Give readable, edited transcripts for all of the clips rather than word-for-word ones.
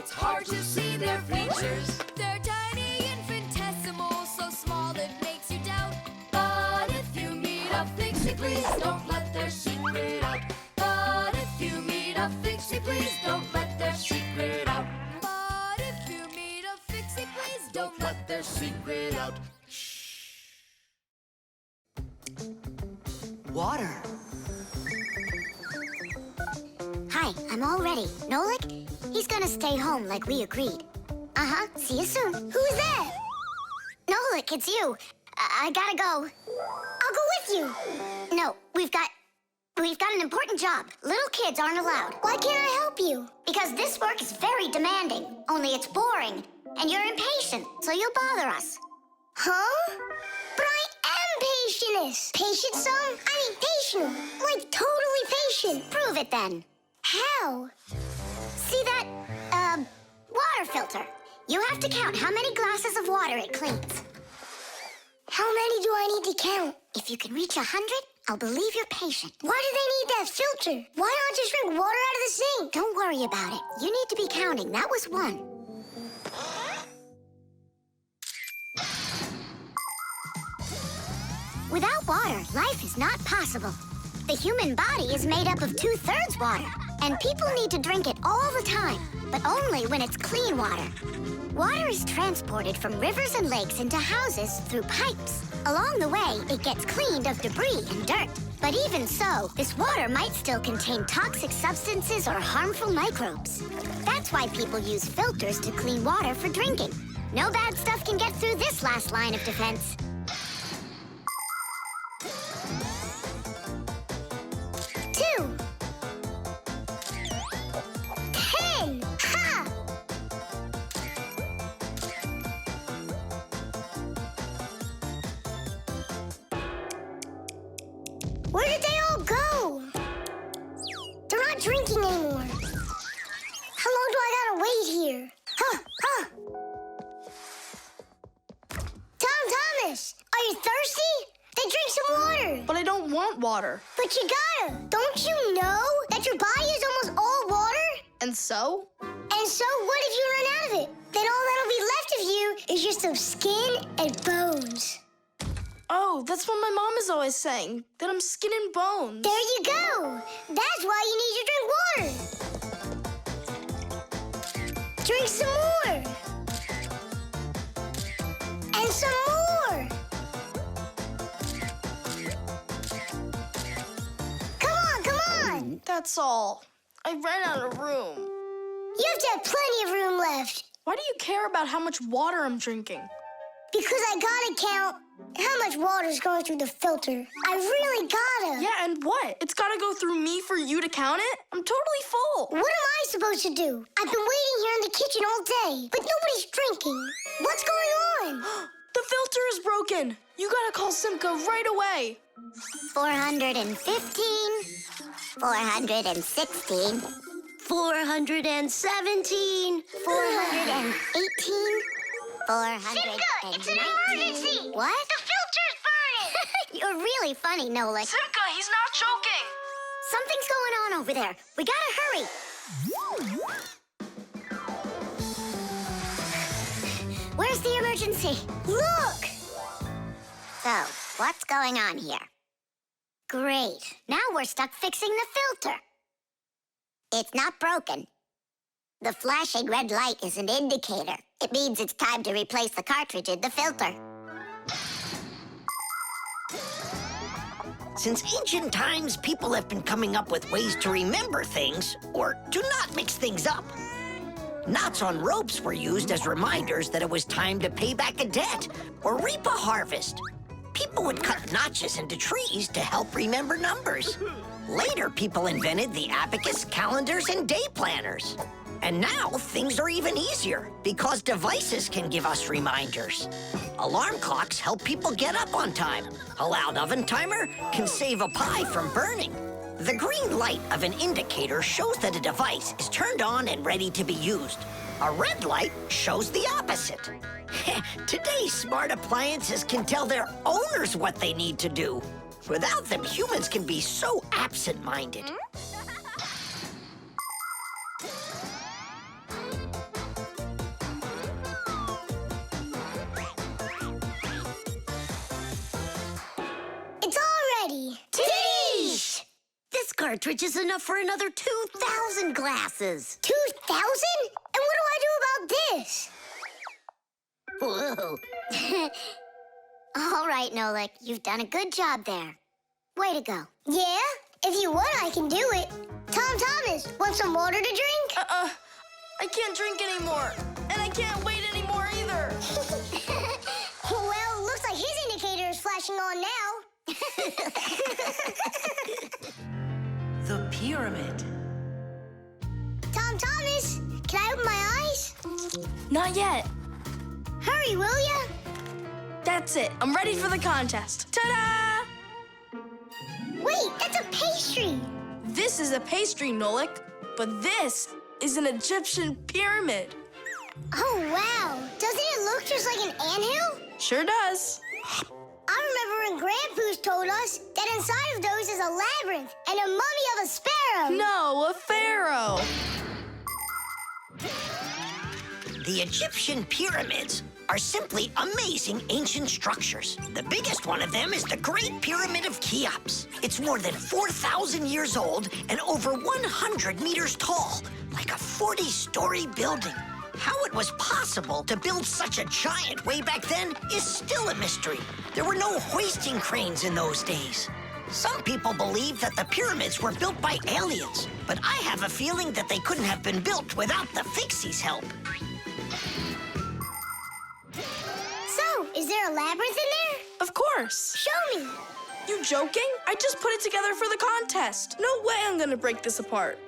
it's hard to see their features. They're tiny, infinitesimal, so small it makes you doubt. But if you meet a Fixie, please don't let their secret out. But if you meet a Fixie, please don't let their secret out. But if you meet a Fixie, please Don't let their secret out. Water. Hi, I'm all ready. Nolik? He's gonna stay home like we agreed. Uh-huh, see you soon. Who's that? Nolik, it's you. I gotta go. I'll go with you. No, we've got an important job. Little kids aren't allowed. Why can't I help you? Because this work is very demanding. Only it's boring. And you're impatient, so you'll bother us. Huh? But I am patientest. Patient, son? I mean patient. Like totally patient. Prove it then. How? See that, water filter? You have to count how many glasses of water it cleans. How many do I need to count? If you can reach 100, I'll believe you're patient. Why do they need that filter? Why not just drink water out of the sink? Don't worry about it. You need to be counting. That was 1. Without water, life is not possible. The human body is made up of 2/3 water, and people need to drink it all the time, but only when it's clean water. Water is transported from rivers and lakes into houses through pipes. Along the way, it gets cleaned of debris and dirt. But even so, this water might still contain toxic substances or harmful microbes. That's why people use filters to clean water for drinking. No bad stuff can get through this last line of defense. 2. 10. Ha! Where did they all go? They're not drinking anymore. How long do I gotta wait here? Huh, huh. Thomas, are you thirsty? Then drink some water. But I don't want water. But you gotta. Don't you know that your body is almost all water? And so? And so what if you run out of it? Then all that'll be left of you is just some skin and bones. Oh, that's what my mom is always saying, that I'm skin and bones. There you go. That's why you need to drink water. Drink some more. And some more. Come on. That's all. I ran out of room. You have to have plenty of room left. Why do you care about how much water I'm drinking? Because I gotta count how much water is going through the filter. I really gotta. Yeah, and what? It's gotta go through me for you to count it? I'm totally full. What am I supposed to do? I've been waiting here in the kitchen all day, but nobody's drinking. What's going on? The filter is broken. You gotta call Simka right away. 415, 416, 417, 418, 419. It's an emergency! What? The filter's burning! You're really funny, Nolik. Simka, he's not joking. Something's going on over there. We gotta hurry. Where's the emergency? Look! So, what's going on here? Great. Now we're stuck fixing the filter. It's not broken. The flashing red light is an indicator. It means it's time to replace the cartridge in the filter. Since ancient times, people have been coming up with ways to remember things or to not mix things up. Knots on ropes were used as reminders that it was time to pay back a debt or reap a harvest. People would cut notches into trees to help remember numbers. Later, people invented the abacus, calendars, and day planners. And now, things are even easier because devices can give us reminders. Alarm clocks help people get up on time. A loud oven timer can save a pie from burning. The green light of an indicator shows that a device is turned on and ready to be used. A red light shows the opposite. Today's smart appliances can tell their owners what they need to do. Without them, humans can be so absent-minded. cartridge is enough for another 2,000 glasses. 2,000? And what do I do about this? Whoa. All right, Nolik, you've done a good job there. Way to go. Yeah? If you want, I can do it. Tom Thomas, want some water to drink? I can't drink anymore. And I can't wait anymore either. Well, looks like his indicator is flashing on now. The pyramid. Tom Thomas, can I open my eyes? Not yet. Hurry, will ya? That's it. I'm ready for the contest. Ta-da! Wait, that's a pastry. This is a pastry, Nolik. But this is an Egyptian pyramid. Oh, wow. Doesn't it look just like an anthill? Sure does. I remember when Grandpoo's told us that inside of those is a labyrinth and a mummy of a sparrow. No, a pharaoh. The Egyptian pyramids are simply amazing ancient structures. The biggest one of them is the Great Pyramid of Cheops. It's more than 4,000 years old and over 100 meters tall, like a 40-story building. How it was possible to build such a giant way back then is still a mystery. There were no hoisting cranes in those days. Some people believe that the pyramids were built by aliens, but I have a feeling that they couldn't have been built without the Fixies' help. So, is there a labyrinth in there? Of course. Show me. You joking? I just put it together for the contest. No way I'm gonna break this apart.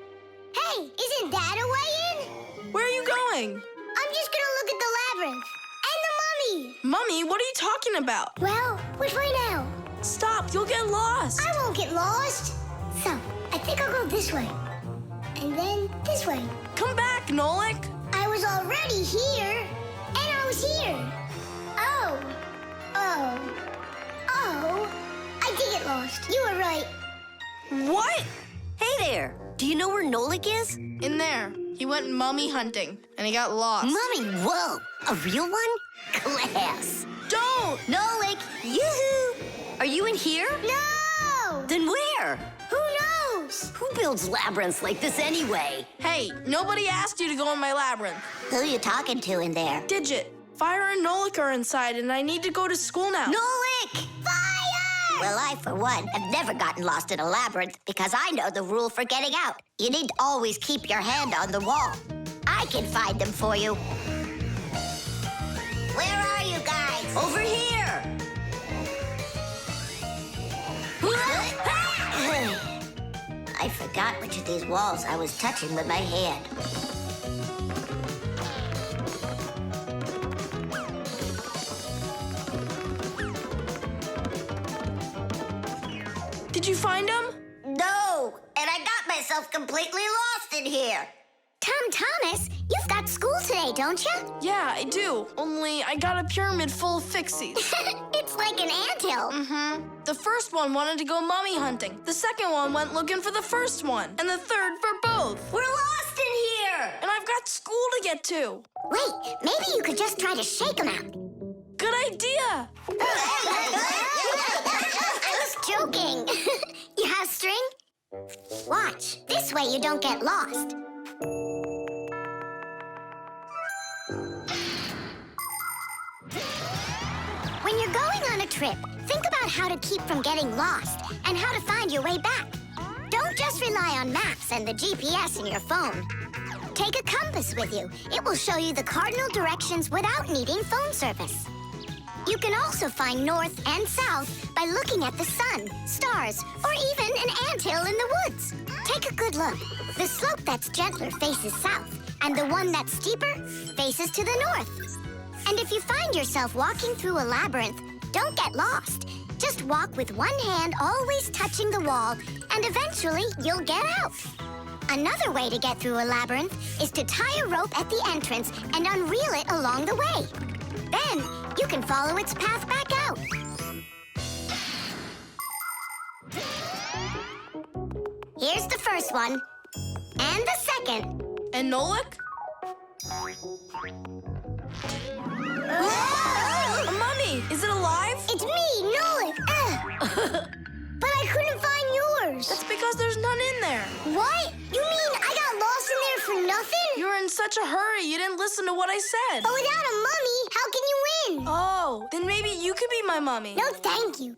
Hey, isn't that a way in? Where are you going? I'm just gonna look at the labyrinth. And the mummy. Mummy, what are you talking about? Well, which way now? Stop, you'll get lost. I won't get lost. So, I think I'll go this way. And then this way. Come back, Nolik. I was already here. And I was here. Oh. I did get lost. You were right. What? Hey there. Do you know where Nolik is? In there. He went mummy hunting, and he got lost. Mummy, whoa. A real one? Class. Don't! Nolik, yoo-hoo. Are you in here? No! Then where? Who knows? Who builds labyrinths like this anyway? Hey, nobody asked you to go in my labyrinth. Who you talking to in there? Digit, Fire and Nolik are inside, and I need to go to school now. Nolik! Fire! Well, I, for one, have never gotten lost in a labyrinth because I know the rule for getting out. You need to always keep your hand on the wall. I can find them for you. Where are you guys? Over here! I forgot which of these walls I was touching with my hand. Did you find him? No, and I got myself completely lost in here. Tom Thomas, you've got school today, don't you? Yeah, I do. Only I got a pyramid full of Fixies. It's like an anthill. The first one wanted to go mummy hunting. The second one went looking for the first one. And the third for both. We're lost in here! And I've got school to get to. Wait, maybe you could just try to shake them out. Good idea. I was joking. You have string? Watch. This way you don't get lost. When you're going on a trip, think about how to keep from getting lost and how to find your way back. Don't just rely on maps and the GPS in your phone. Take a compass with you. It will show you the cardinal directions without needing phone service. You can also find north and south by looking at the sun, stars, or even an anthill in the woods. Take a good look. The slope that's gentler faces south, and the one that's steeper faces to the north. And if you find yourself walking through a labyrinth, don't get lost. Just walk with one hand always touching the wall, and eventually you'll get out. Another way to get through a labyrinth is to tie a rope at the entrance and unreel it along the way. Then you can follow its path back out. Here's the first one. And the second. And Nolik? A mummy! Is it alive? It's me, Nolik. But I couldn't find yours. That's because there's none in such a hurry. You didn't listen to what I said. But without a mummy, how can you win? Oh, then maybe you could be my mummy. No, thank you.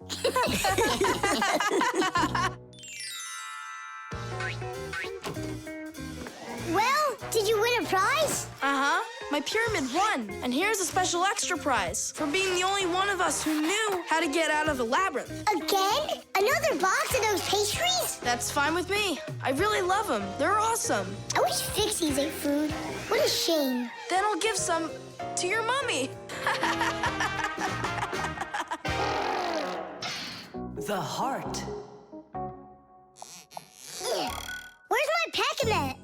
Well, did you win a prize? Uh-huh. My pyramid won. And here's a special extra prize for being the only one of us who knew how to get out of the labyrinth. Again? Another box of those pastries? That's fine with me. I really love them. They're awesome. I wish Fixies ate food. What a shame. Then I'll give some to your mummy. The heart. Where's my pack-a-mat?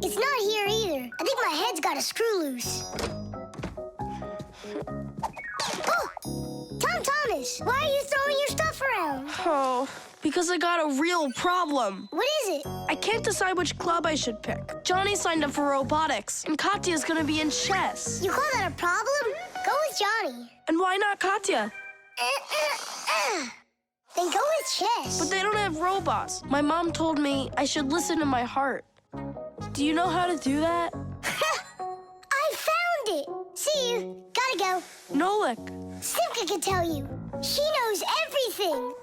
It's not here either. I think my head's got a screw loose. Oh! Tom Thomas, why are you throwing your stuff around? Oh, because I got a real problem. What is it? I can't decide which club I should pick. Johnny signed up for robotics, and Katya's gonna be in chess. You call that a problem? Go with Johnny. And why not Katya? Then go with chess. But they don't have robots. My mom told me I should listen to my heart. Do you know how to do that? I found it. See you. Gotta go. Nolik. Simka can tell you. She knows everything.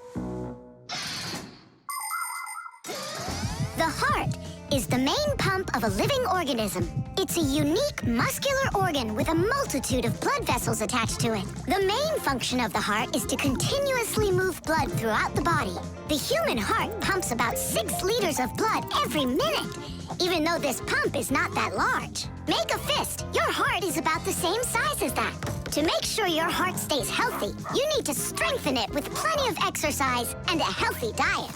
The heart is the main pump of a living organism. It's a unique muscular organ with a multitude of blood vessels attached to it. The main function of the heart is to continuously move blood throughout the body. The human heart pumps about 6 liters of blood every minute, even though this pump is not that large. Make a fist. Your heart is about the same size as that. To make sure your heart stays healthy, you need to strengthen it with plenty of exercise and a healthy diet.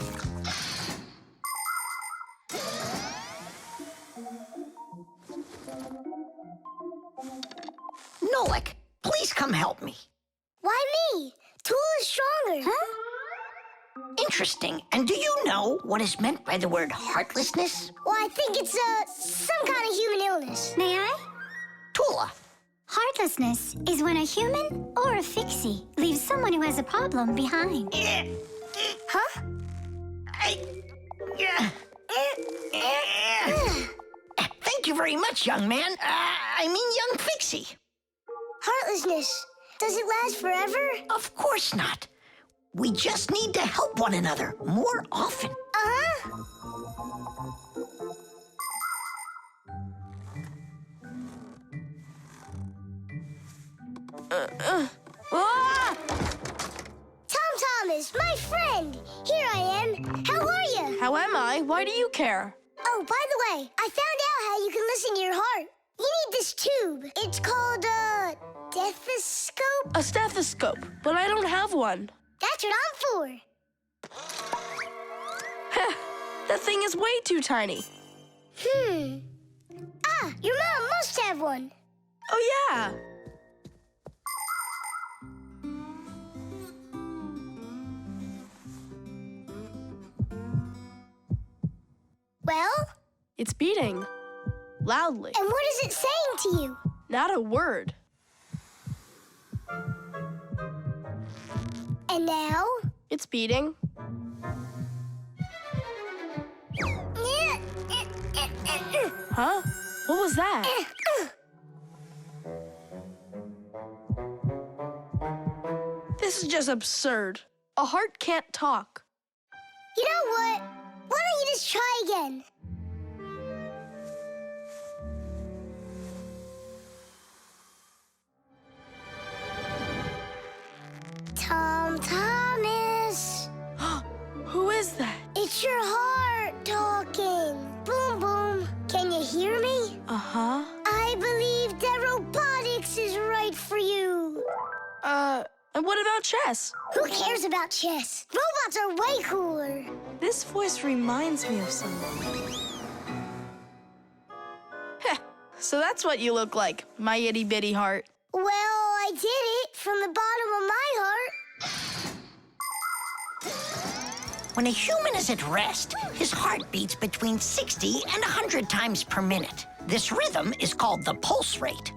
Nolik, please come help me. Why me? Tool is stronger. Huh? Interesting. And do you know what is meant by the word heartlessness? Well, I think it's some kind of human illness. May I? Tula. Heartlessness is when a human or a fixie leaves someone who has a problem behind. Huh? Thank you very much, young man. I mean, young Fixie. Heartlessness. Does it last forever? Of course not. We just need to help one another more often. Uh-huh. Ah! Tom Thomas, my friend. Here I am. How are you? How am I? Why do you care? Oh, by the way, I found out how you can listen to your heart. You need this tube. It's called a stethoscope. A stethoscope, but I don't have one. That's what I'm for. That thing is way too tiny. Ah, your mom must have one. Oh, yeah. Well? It's beating. Loudly. And what is it saying to you? Not a word. And now? It's beating. Huh? What was that? This is just absurd. A heart can't talk. You know what? Why don't you just try again? Tom Thomas. Who is that? It's your heart talking. Boom, boom. Can you hear me? Uh-huh. I believe that robotics is right for you. And what about chess? Who cares about chess? Robots are way cooler. This voice reminds me of someone. Heh, so that's what you look like, my itty-bitty heart. Well, I did it from the bottom of my heart. When a human is at rest, his heart beats between 60 and 100 times per minute. This rhythm is called the pulse rate.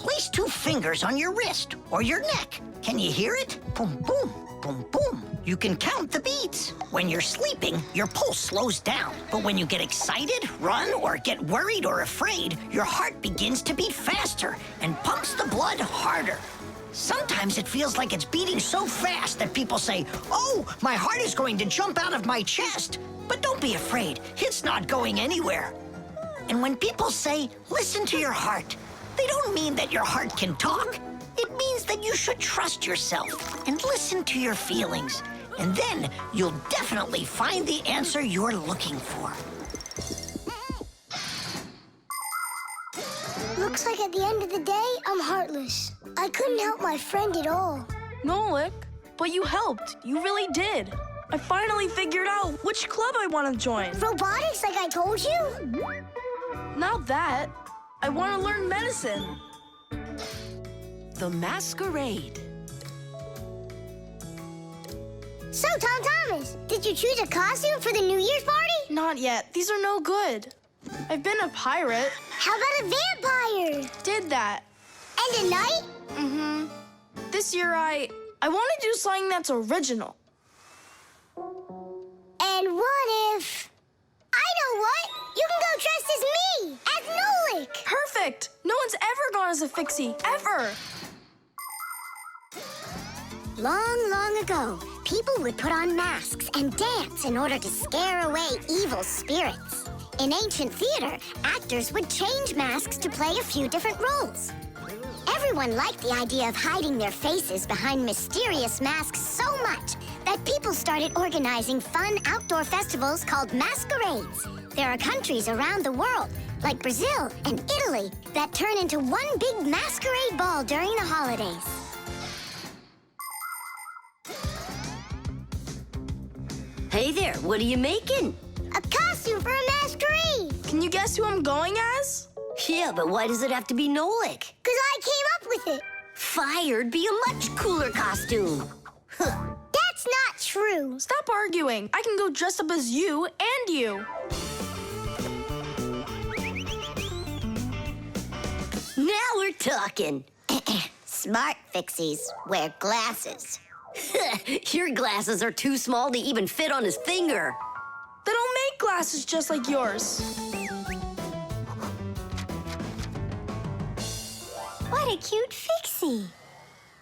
Place 2 fingers on your wrist or your neck. Can you hear it? Boom, boom, boom, boom. You can count the beats. When you're sleeping, your pulse slows down. But when you get excited, run, or get worried or afraid, your heart begins to beat faster and pumps the blood harder. Sometimes it feels like it's beating so fast that people say, "Oh, my heart is going to jump out of my chest." But don't be afraid, it's not going anywhere. And when people say, "Listen to your heart," they don't mean that your heart can talk. It means that you should trust yourself and listen to your feelings. And then you'll definitely find the answer you're looking for. Looks like at the end of the day, I'm heartless. I couldn't help my friend at all. Nolik, but you helped. You really did. I finally figured out which club I want to join. Robotics, like I told you? Not that. I want to learn medicine. The masquerade. So, Tom Thomas, did you choose a costume for the New Year's party? Not yet. These are no good. I've been a pirate. How about a vampire? Did that. And a knight? Mm-hmm. This year I want to do something that's original. And what if... I know what! You can go dressed as me! As Nolik! Perfect! No one's ever gone as a Fixie, ever! Long, long ago, people would put on masks and dance in order to scare away evil spirits. In ancient theater, actors would change masks to play a few different roles. Everyone liked the idea of hiding their faces behind mysterious masks so much that people started organizing fun outdoor festivals called masquerades. There are countries around the world, like Brazil and Italy, that turn into one big masquerade ball during the holidays. Hey there, what are you making? A costume for a masquerade! Can you guess who I'm going as? Yeah, but why does it have to be Nolik? Because I came up with it. Fired be a much cooler costume. That's not true. Stop arguing. I can go dressed up as you and you. Now we're talking. Smart Fixies wear glasses. Your glasses are too small to even fit on his finger. They don't make glasses just like yours. What a cute Fixie.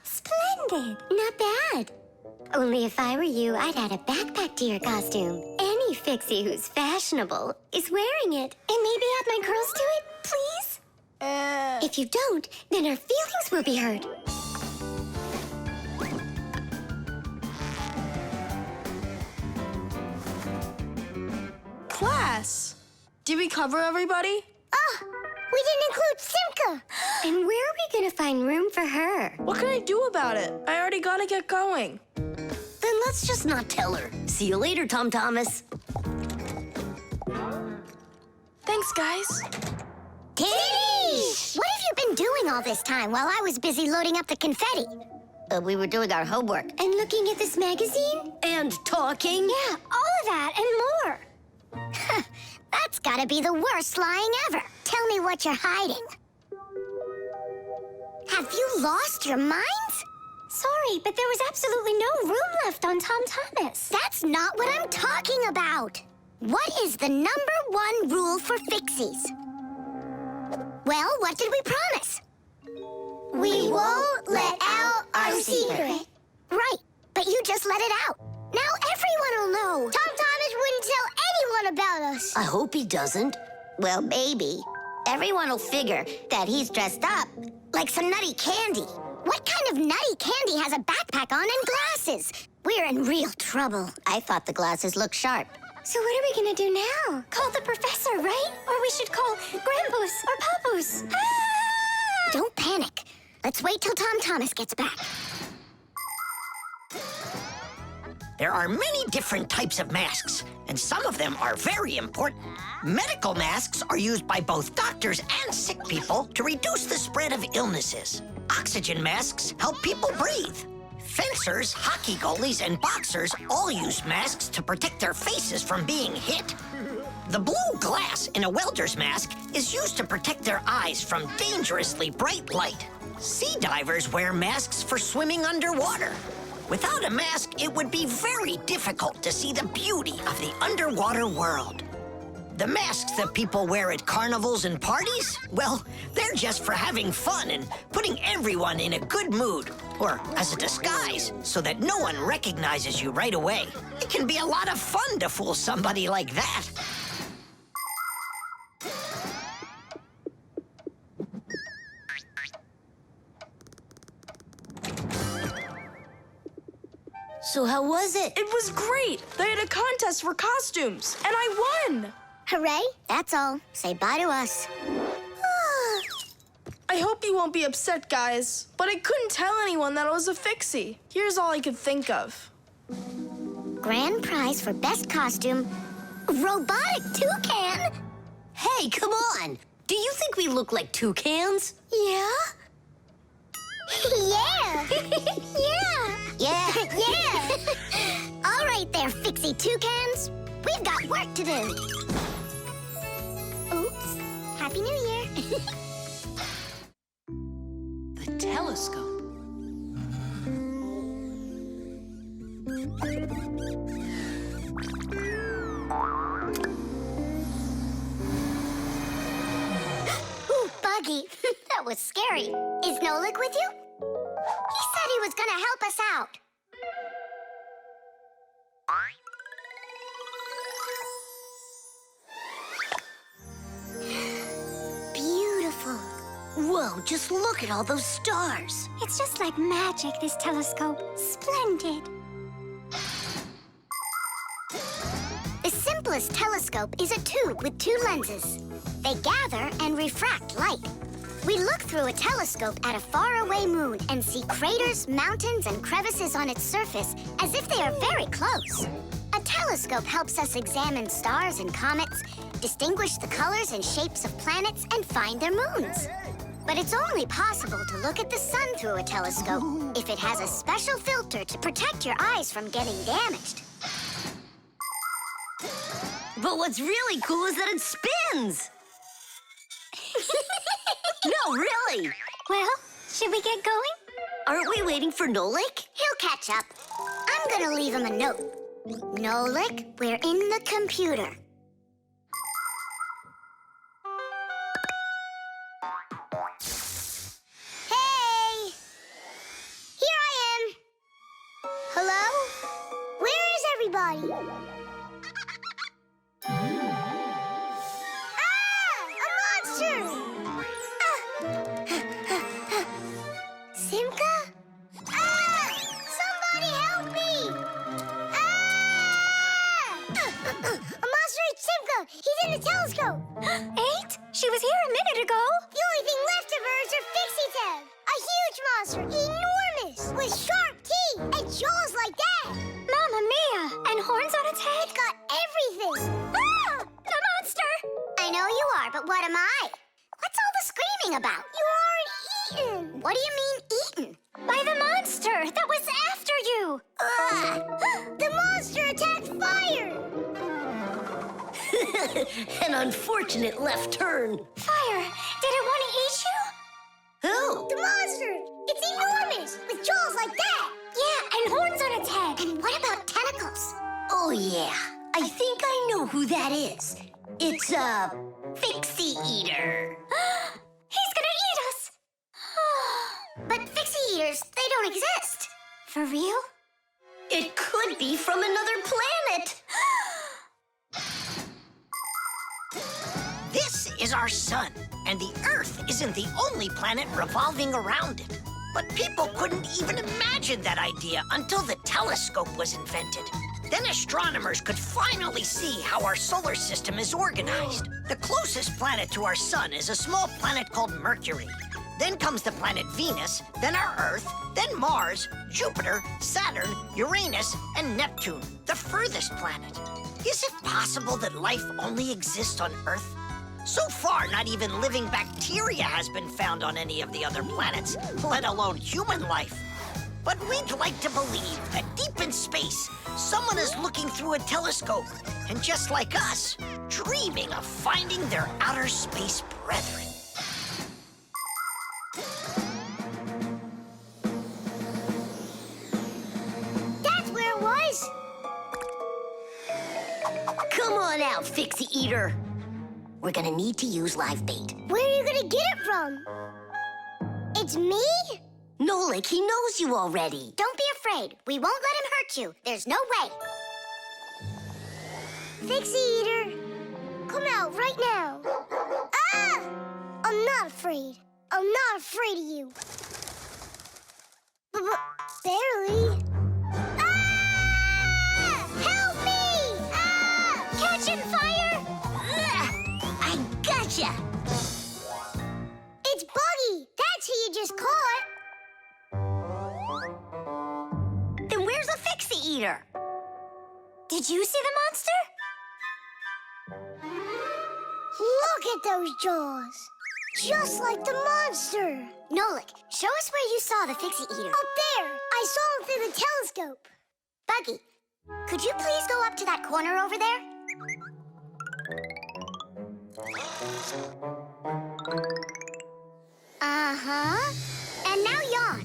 Splendid. Not bad. Only if I were you, I'd add a backpack to your costume. Any Fixie who's fashionable is wearing it. And maybe add my curls to it, please? If you don't, then our feelings will be hurt. Class. Did we cover everybody? Oh, we didn't include Simka. And where are we going to find room for her? What can I do about it? I already gotta get going. Then let's just not tell her. See you later, Tom Thomas. Thanks, guys. Tish! What have you been doing all this time while I was busy loading up the confetti? We were doing our homework. And looking at this magazine? And talking. Yeah, all of that and more. That's gotta be the worst lying ever. Tell me what you're hiding. Have you lost your minds? Sorry, but there was absolutely no room left on Tom Thomas. That's not what I'm talking about. What is the #1 rule for Fixies? Well, what did we promise? We won't let out our secret. Right, but you just let it out. Now everyone will know. Tom Thomas wouldn't tell anyone about us. I hope he doesn't. Well, maybe. Everyone will figure that he's dressed up like some nutty candy. What kind of nutty candy has a backpack on and glasses? We're in real trouble. I thought the glasses looked sharp. So what are we gonna do now? Call the professor, right? Or we should call Grandpus or Papus. Ah! Don't panic. Let's wait till Tom Thomas gets back. There are many different types of masks, and some of them are very important. Medical masks are used by both doctors and sick people to reduce the spread of illnesses. Oxygen masks help people breathe. Fencers, hockey goalies, and boxers all use masks to protect their faces from being hit. The blue glass in a welder's mask is used to protect their eyes from dangerously bright light. Sea divers wear masks for swimming underwater. Without a mask, it would be very difficult to see the beauty of the underwater world. The masks that people wear at carnivals and parties, well, they're just for having fun and putting everyone in a good mood, or as a disguise, so that no one recognizes you right away. It can be a lot of fun to fool somebody like that. So how was it? It was great. They had a contest for costumes, and I won. Hooray, that's all. Say bye to us. I hope you won't be upset, guys, but I couldn't tell anyone that I was a Fixie. Here's all I could think of. Grand prize for best costume, robotic toucan. Hey, come on! Do you think we look like toucans? Yeah? Yeah! Yeah! Yeah! All right there, Fixie toucans. We've got work to do. Oops. Happy New Year. The telescope. Ooh, Buggy. That was scary. Is Nolik with you? He said he was gonna help us out. Beautiful. Whoa, just look at all those stars. It's just like magic, this telescope. Splendid. The simplest telescope is a tube with two lenses. They gather and refract light. We look through a telescope at a faraway moon and see craters, mountains, and crevices on its surface as if they are very close. A telescope helps us examine stars and comets, distinguish the colors and shapes of planets, and find their moons. But it's only possible to look at the sun through a telescope if it has a special filter to protect your eyes from getting damaged. But what's really cool is that it spins. No, really. Well, should we get going? Aren't we waiting for Nolik? He'll catch up. I'm gonna leave him a note. Nolik, we're in the computer. Hey! Here I am. Hello? Where is everybody? Simka? Ah! Somebody help me! Ah! A monster ate Simka! He's in the telescope! Ate? She was here a minute ago. The only thing left of her is her Fixie tail. A huge monster, enormous, with sharp teeth and jaws like that. Mamma mia! And horns on its head? It's got everything. Ah! The monster! I know you are, but what am I? What's all the screaming about? You aren't eaten. What do you mean eaten? By the monster that was after you. The monster attacked fire. An unfortunate left turn. Fire? Did it want to eat you? Who? The monster. It's enormous with jaws like that. Yeah, and horns on its head. And what about tentacles? Oh, yeah. I think I know who that is. It's a Fixie eater. He's gonna eat us. But Fixie eaters, they don't exist. For real? It could be from another planet. This is our sun, and the Earth isn't the only planet revolving around it. But people couldn't even imagine that idea until the telescope was invented. Then astronomers could finally see how our solar system is organized. The closest planet to our sun is a small planet called Mercury. Then comes the planet Venus, then our Earth, then Mars, Jupiter, Saturn, Uranus, and Neptune, the furthest planet. Is it possible that life only exists on Earth? So far, not even living bacteria has been found on any of the other planets, let alone human life. But we'd like to believe that deep in space, someone is looking through a telescope and just like us, dreaming of finding their outer space brethren. That's where it was. Come on out, Fixie Eater. We're gonna need to use live bait. Where are you gonna get it from? It's me? Nolik, he knows you already. Don't be afraid. We won't let him hurt you. There's no way. Fixie Eater, come out right now. Ah! I'm not afraid. I'm not afraid of you. Barely. Ah! Help me! Ah! Catching fire! I gotcha. It's Buggy. That's who you just caught. Then where's the Fixie Eater? Did you see the monster? Look at those jaws. Just like the monster. Nolik, show us where you saw the Fixie Eater. Up there. I saw him through the telescope. Buggy, could you please go up to that corner over there? Uh-huh. And now yawn.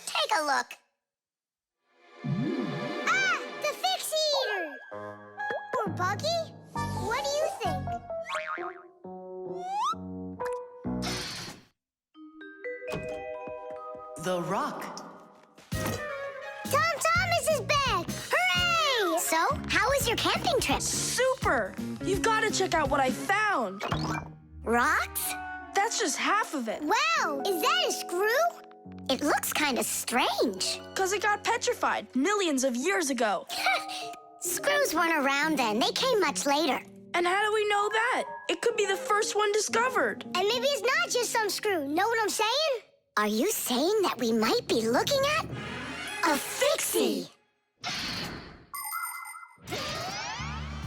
Take a look. Ah! The Fixie Eater! Or Buggy? What do you think? The rock. Tom Thomas is back! Hooray! So, how was your camping trip? Super! You've got to check out what I found. Rocks? That's just half of it. Wow! Is that a screw? It looks kind of strange. Because it got petrified millions of years ago. Screws weren't around then. They came much later. And how do we know that? It could be the first one discovered. And maybe it's not just some screw. Know what I'm saying? Are you saying that we might be looking at a Fixie?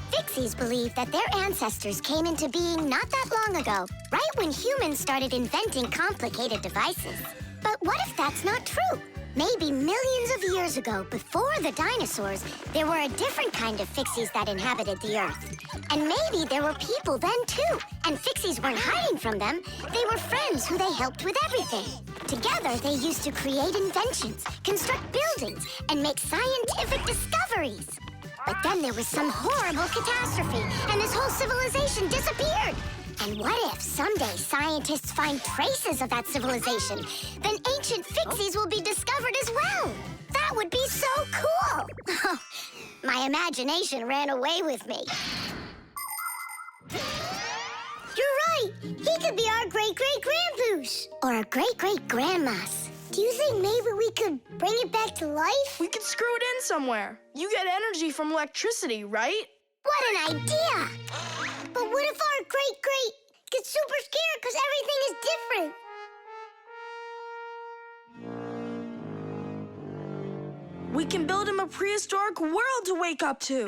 Fixies believe that their ancestors came into being not that long ago, right when humans started inventing complicated devices. But what if that's not true? Maybe millions of years ago, before the dinosaurs, there were a different kind of Fixies that inhabited the Earth. And maybe there were people then, too. And Fixies weren't hiding from them. They were friends who they helped with everything. Together, they used to create inventions, construct buildings, and make scientific discoveries. But then there was some horrible catastrophe, and this whole civilization disappeared. And what if someday scientists find traces of that civilization? Then ancient Fixies will be discovered as well. That would be so cool. My imagination ran away with me. You're right. He could be our great-great-grandpoos. Or a great-great-grandma's. Do you think maybe we could bring it back to life? We could screw it in somewhere. You get energy from electricity, right? What an idea! But what if our great-great gets super scared because everything is different? We can build him a prehistoric world to wake up to.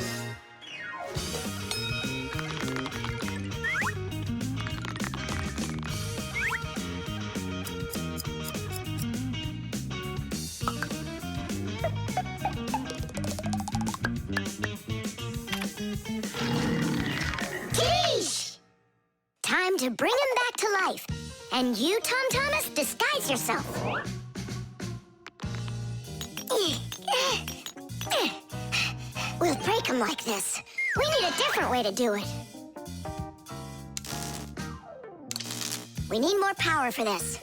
Time to bring him back to life. And you, Tom Thomas, disguise yourself. We'll break him like this. We need a different way to do it. We need more power for this.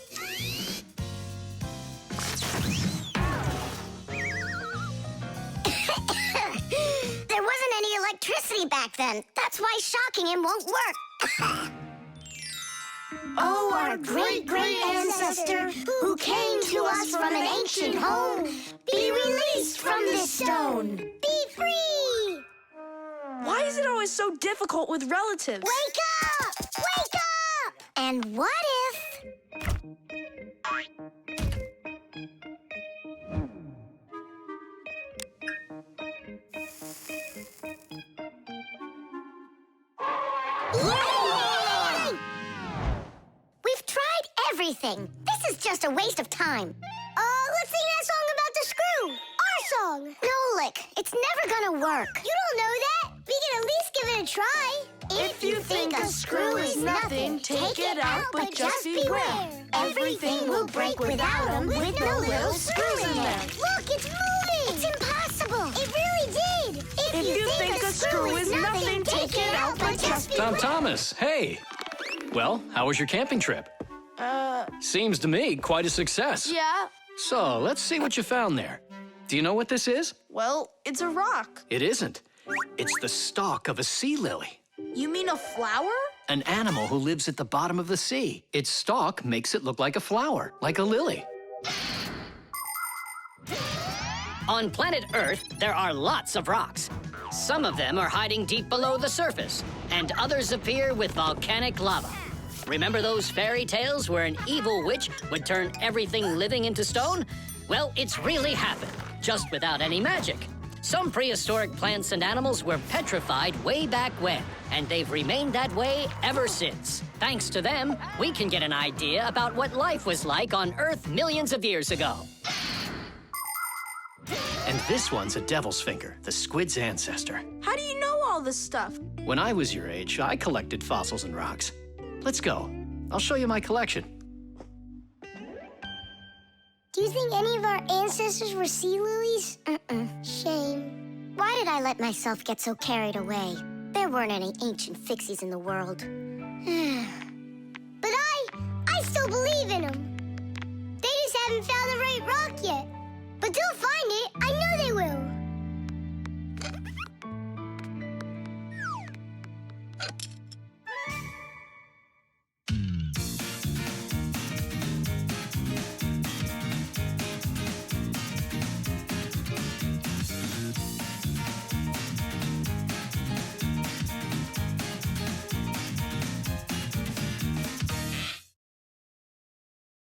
There wasn't any electricity back then. That's why shocking him won't work. Oh, our great-great ancestor, who came to us from an ancient home, be released from this stone. Be free! Why is it always so difficult with relatives? Wake up! Wake up! And what if... Yay! We've tried everything. This is just a waste of time. Let's sing that song about the screw. Our song. Nolik, it's never gonna work. You don't know that. We can at least give it a gonna try. If you think a screw is nothing, take it out, but just beware. Everything will break without them with no little screws in there. Look, it's moving! It's impossible! It really did! If you think a screw is nothing, take it out, but just beware. Tom Thomas, hey. Well, how was your camping trip? Seems to me quite a success. Yeah. So, let's see what you found there. Do you know what this is? Well, it's a rock. It isn't. It's the stalk of a sea lily, You mean a flower? an animal who lives at the bottom of the sea. Its stalk makes it look like a flower, like a lily. On planet Earth, there are lots of rocks. Some of them are hiding deep below the surface, and others appear with volcanic lava. Remember those fairy tales where an evil witch would turn everything living into stone? Well, it's really happened, just without any magic. Some prehistoric plants and animals were petrified way back when, and they've remained that way ever since. Thanks to them, we can get an idea about what life was like on Earth millions of years ago. And this one's a devil's finger, the squid's ancestor. How do you know all this stuff? When I was your age, I collected fossils and rocks. Let's go. I'll show you my collection. Do you think any of our ancestors were sea lilies? Shame. Why did I let myself get so carried away? There weren't any ancient Fixies in the world. But I still believe in them. They just haven't found the right rock yet.